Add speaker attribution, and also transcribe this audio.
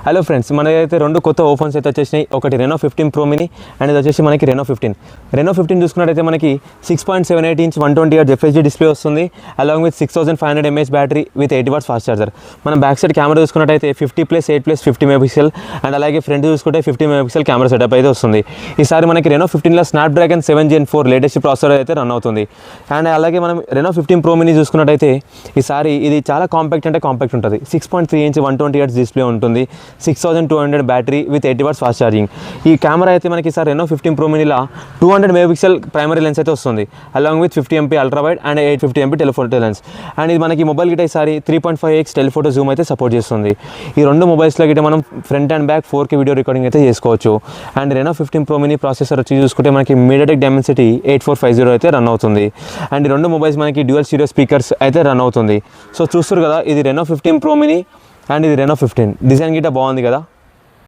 Speaker 1: Hello friends, మనకైతే రెండు కొత్త ఓపెన్స్ అయితే వచ్చేసినాయి. ఒకటి రెనో 15 ప్రో మినీ అండ్ ఇది వచ్చేసి మనకి రెనో 15 చూసుకున్నట్టయితే మనకి 6.78 ఇంచ్ 120Hz FHD డిస్ప్లే వస్తుంది. Along with 6500 mAh battery with 80 watts fast charger. మనం బ్యాక్ సైడ్ కెమెరా చూసుకున్నట్టయితే 50+8+50 మెగాపిక్సెల్ అండ్ అలాగే ఫ్రంట్ చూసుకుంటే 50 మెగాపిక్సెల్ కెమెరా సెటప్ అయితే వస్తుంది. ఈసారి మనకి రెనో 15లో స్నాప్డ్రాగన్ 7 Gen 4 లేటెస్ట్ ప్రాసెసర్ అయితే రన్ అవుతుంది. అండ్ అలాగే మనం రెనో 15 ప్రో మినీ చూసుకున్నట్టయితే ఈసారి ఇది చాలా కాంపాక్ట్ ఉంటుంది. 6.3 ఇంచ్ 120Hz డిస్ప్లే ఉంటుంది. 6200 battery with 80 watts fast charging. ఈ కెమెరా అయితే మనకి సార్ రెనో 15 ప్రో మినీలో 200 మెగాపిక్సెల్ ప్రైమరీ లెన్స్ అయితే వస్తుంది. Along with 50 MP ultra wide and 850 MP telephoto lens. అండ్ ఇది మనకి మొబైల్ గిட்ட ఈసారి 3.5x టెలిఫోటో జూమ్ అయితే సపోర్ట్ చేస్తుంది. ఈ రెండు మొబైల్స్లో గిட்ட మనం front and back 4K video recording అయితే చేసుకోవచ్చు. And Reno 15 pro mini processor వచ్చి చూసుకుంటే మనకి మీడియాటెక్ డైమెన్సిటీ 8450 అయితే రన్ అవుతుంది. అండ్ ఈ రెండు మొబైల్స్ మనకి డ్యూయల్ స్టీరియో స్పీకర్స్ అయితే రన్ అవుతుంది. సో చూస్తారు కదా, ఇది రెనో 15 ప్రో మినీ అండ్ ఇది రెనో 15 డిజైన్ గిట్ట బాగుంది కదా.